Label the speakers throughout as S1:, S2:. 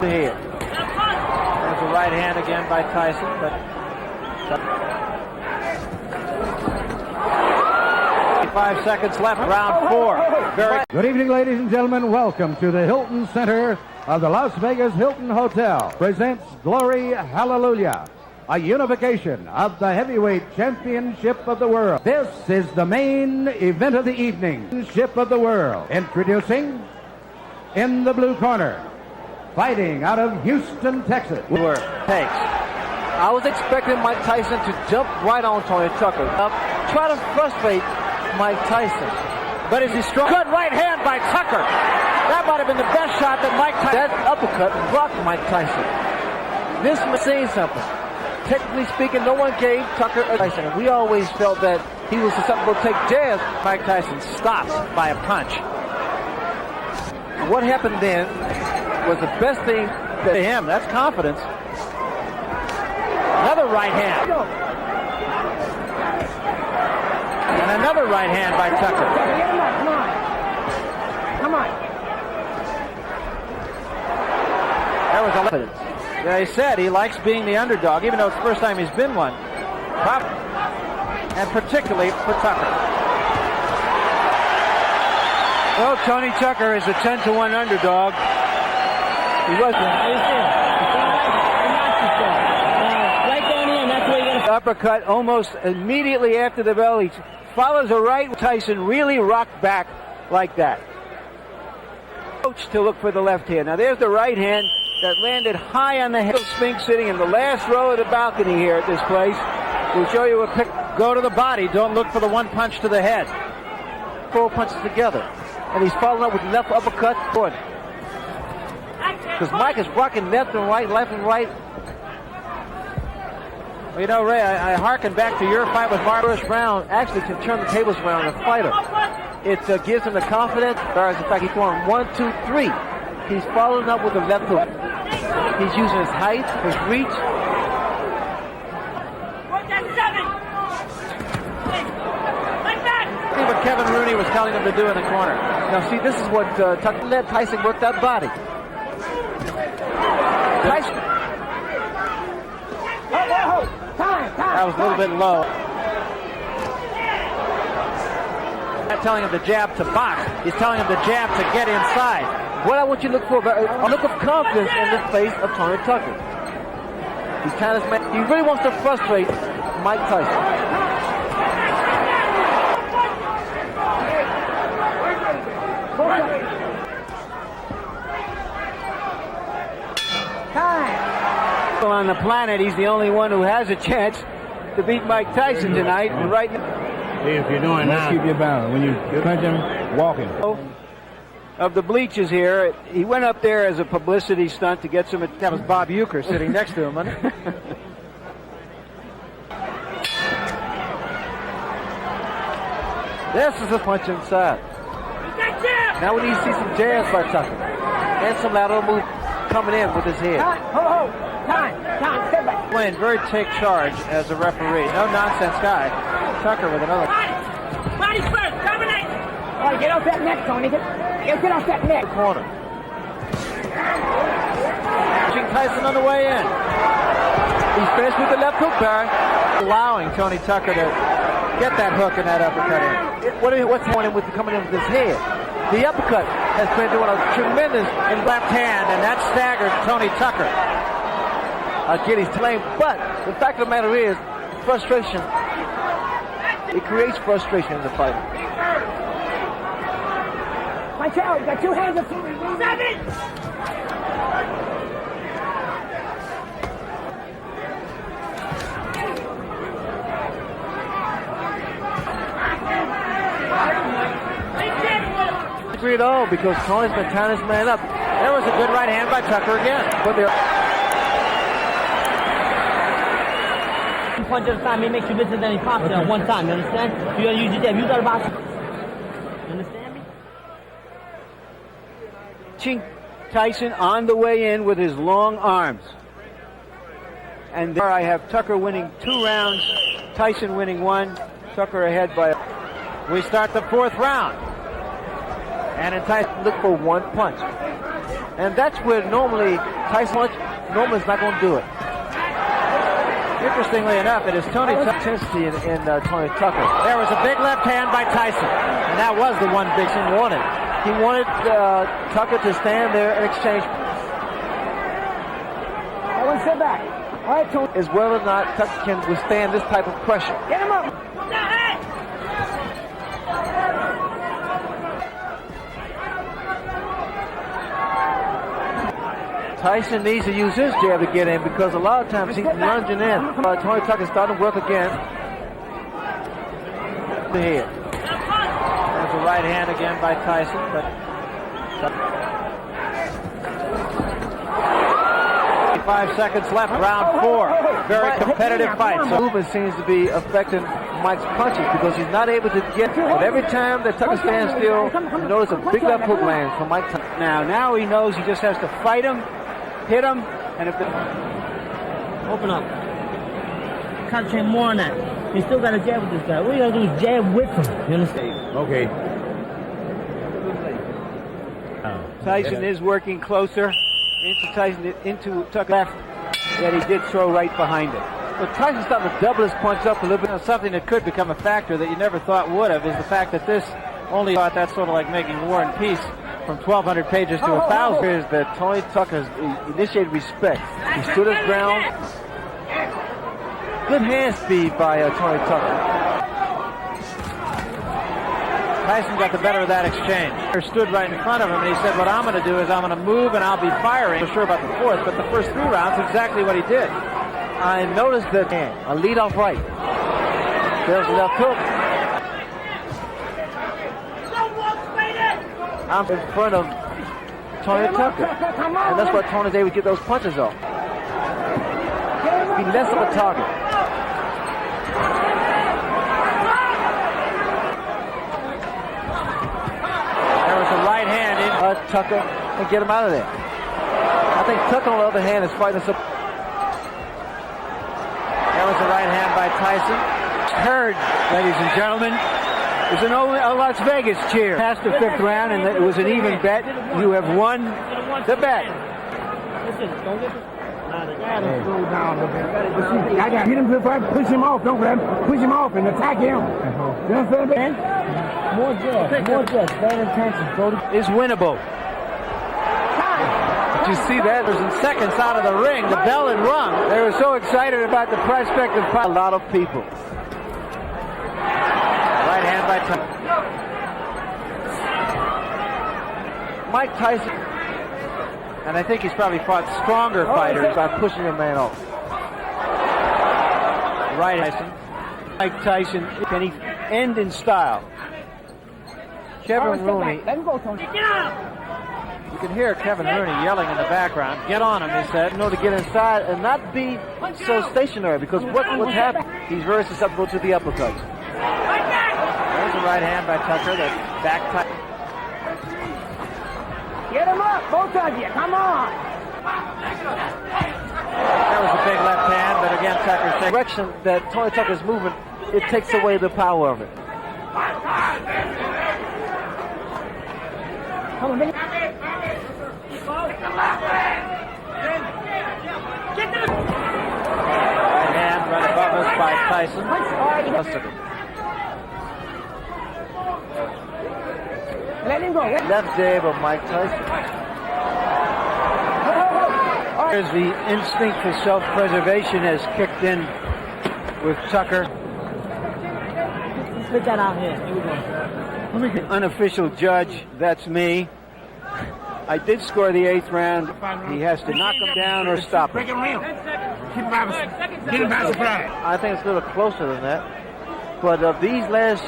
S1: Here. There's a right hand again by Tyson, but 5 seconds left, round 4. Very
S2: good evening, ladies and gentlemen. Welcome to the Hilton Center of the Las Vegas Hilton Hotel. Presents Glory Hallelujah, a unification of the heavyweight championship of the world. This is the main event of the evening. Championship of the world. Introducing, in the blue corner, fighting out of Houston, Texas.
S1: Takes. I was expecting Mike Tyson to jump right on Tony Tucker. Try to frustrate Mike Tyson. But is he strong? Good right hand by Tucker. That might have been the best shot that Mike Tyson. That uppercut blocked Mike Tyson. This was saying something. Technically speaking, no one gave Tucker a Tyson. And we always felt that he was susceptible to take jabs. Mike Tyson stops by a punch. What happened then was the best thing to him. That's confidence. Another right hand. And another right hand by Tucker.
S3: Come on.
S1: That was confidence. They said he likes being the underdog, even though it's the first time he's been one. And particularly for Tucker. Well, Tony Tucker is a 10-1 underdog. He wasn't.
S3: Right down in, that's where you're going to...
S1: Uppercut almost immediately after the bell. He follows a right. Tyson really rocked back like that. Coach to look for the left hand. Now there's the right hand that landed high on the head of Spinks, sitting in the last row of the balcony here at this place. We'll show you a pick. Go to the body. Don't look for the one punch to the head. 4 punches together. And he's following up with left uppercut. Good. Because Mike is rocking left and right. Well, you know, Ray, I hearken back to your fight with Mark first round. Actually can turn the tables around on a fighter. It gives him the confidence. Whereas, in fact, he's going 1, 2, 3. He's following up with the left hook. He's using his height, his reach. See what Kevin Rooney was telling him to do in the corner. Now, see, this is what Tucker let Tyson work that body. Tyson. That was a little bit low. Not telling him to jab to box. He's telling him to jab to get inside. What I want you to look for, a look of confidence in the face of Tony Tucker. He's kind of, he really wants to frustrate Mike Tyson. On the planet, he's the only one who has a chance to beat Mike Tyson tonight. And right now,
S4: if you're doing that, keep your balance. When you punch him, walking.
S1: Of the bleachers here, he went up there as a publicity stunt to get some. That was Bob Uecker sitting next to him. This is a punch inside. Now we need to see some jabs by Tucker and some lateral move coming in with his head.
S3: Time, step back.
S1: Playing very take charge as a referee. No nonsense guy. Tucker with another.
S3: Body first, combination. All right, get off that neck, Tony. Get off that neck.
S1: Corner. Tyson on the way in. He's finished with the left hook, Barry. Allowing Tony Tucker to get that hook and that uppercut in. What's the point with coming in with his head? The uppercut has been doing a tremendous in left hand, and that staggered Tony Tucker. Again, he's playing, but the fact of the matter is, frustration. It creates frustration in the fight.
S3: Watch out, you got 2 hands up. 7!
S1: Because Tony's been tying his man up. There was a good right hand by Tucker again. But there.
S3: Punch at a time, it makes you miss it, then he pops it at one time, you understand? You gotta use your jab, use that box. You understand me?
S1: Ching Tyson on the way in with his long arms. And there I have Tucker winning 2 rounds, Tyson winning 1, Tucker ahead by. We start the 4th round. And in Tyson, look for one punch. And that's where normally Tyson normally is not going to do it. Interestingly enough, it is Tony intensity in Tony Tucker. There was a big left hand by Tyson, and that was the one big thing he wanted. He wanted Tucker to stand there and exchange.
S3: I want to sit back. All right, Tony.
S1: Is whether or not Tucker can withstand this type of pressure.
S3: Get him up.
S1: Tyson needs to use his jab to get in because a lot of times he's lunging in. Tony Tucker's starting to work again. The head. There's a right hand again by Tyson, but 5 seconds left, round 4. Very competitive fight. So movement seems to be affecting Mike's punches because he's not able to get. But every time that Tucker stands still, you notice a big left hook lands from Mike Tyson. Now he knows he just has to fight him, hit him, and if the
S3: Open up. Concentrate more on that. You still got to jab with this guy. What you got to do is jab with him. You understand?
S4: Okay.
S1: Tyson is working closer into Tucker left that he did throw right behind it. But Tyson's starting to double his punch up a little bit. Something that could become a factor that you never thought would have is the fact that this only thought that's sort of like making War and Peace from 1,200 pages to 1,000 is that Tony Tucker initiated respect. He stood his ground. Good hand speed by Tony Tucker. Tyson got the better of that exchange. He stood right in front of him and he said, what I'm going to do is I'm going to move and I'll be firing. I'm not sure about the fourth, but the first 3 rounds, exactly what he did. I noticed that a lead off right. There's a left hook. I'm in front of Tony Tucker. And that's why Tony's able to get those punches off. Be less of a target. Tucker and get him out of there. I think Tucker, on the other hand, is fighting some. That was a right hand by Tyson. Heard, ladies and gentlemen, is an Las Vegas cheer. Past the 5th round, and it was an even bet. You have won the bet.
S3: Listen, don't get this.
S5: Slow down a little bit. I got to hit him to the front, push him off, don't grab him, push him off and attack him. You understand, man?
S3: More jabs, better intention.
S1: Is winnable. Did you see that? It was in seconds out of the ring. The bell had rung. They were so excited about the prospect of a lot of people. Right hand by Tyson. Mike Tyson. And I think he's probably fought stronger fighters by pushing a man off. Right, Tyson. Mike Tyson, can he end in style? Kevin Rooney.
S3: Let him go, Tony. Get out!
S1: You can hear Kevin Rooney yelling in the background. Get on him, he said, in order to get inside and not be so stationary. Because what's happened? He's very susceptible to the uppercuts. There's a right hand by Tucker. That back tight.
S3: Get him up, both of you. Come on.
S1: That was a big left hand, but again, Tucker's direction that Tony Tucker's moving, it takes away the power of it.
S3: Come on, man.
S1: Right hand right above us by Tyson.
S3: Let him go.
S1: Left jab of Mike Tyson. There's the instinct for self-preservation has kicked in with Tucker.
S3: Put that out here. Here we go.
S1: Unofficial judge, that's me. I did score the 8th round. He has to knock him down or stop him.
S5: Break him around. Keep him out. Get him by surprise.
S1: I think it's a little closer than that. But of these last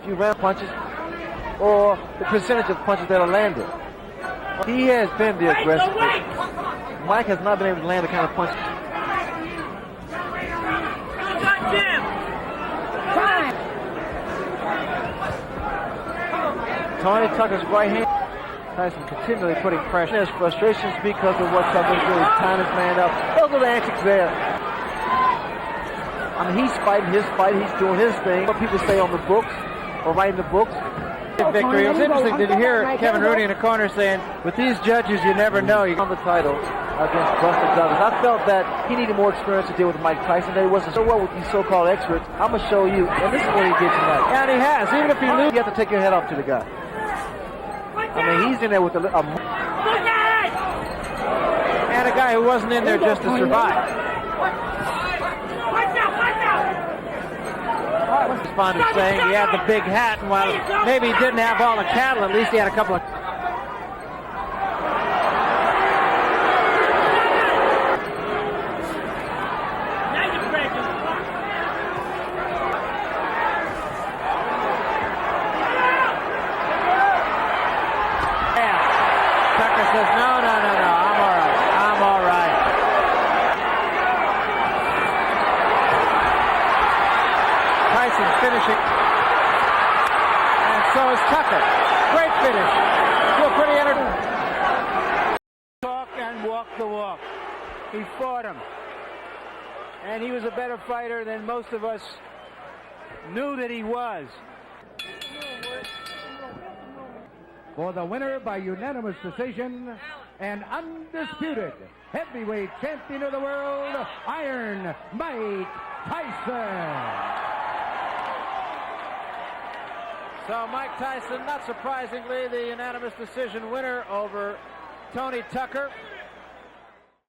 S1: few round punches, or the percentage of punches that are landed, he has been the aggressor. Mike has not been able to land the kind of punch. Tony Tucker's right hand. Tyson continually putting pressure. There's frustrations because of what Tucker's doing. Tying his man up. Those are the antics there. I mean, he's fighting his fight. He's doing his thing. What people say on the books or writing the books. victory. It was interesting to hear Kevin Rooney in the corner saying, with these judges, you never know. You
S6: On the title against Buster Douglas. I felt that he needed more experience to deal with Mike Tyson. That he wasn't so well with these so-called experts. I'm going to show you, and this is what he did tonight.
S1: And he has. Even if he loses,
S6: You have to take your head off to the guy. I mean, he's in there with
S1: and a guy who wasn't in there just to survive. Responded saying he had the big hat, and while maybe he didn't have all the cattle, at least he had a couple of... Tucker says, no, I'm all right. Tyson's finishing. And so is Tucker. Great finish. Feel pretty entertaining. Talk and walk the walk. He fought him. And he was a better fighter than most of us knew that he was.
S2: For the winner by unanimous decision and undisputed heavyweight champion of the world, Iron Mike Tyson.
S1: So Mike Tyson, not surprisingly, the unanimous decision winner over Tony Tucker.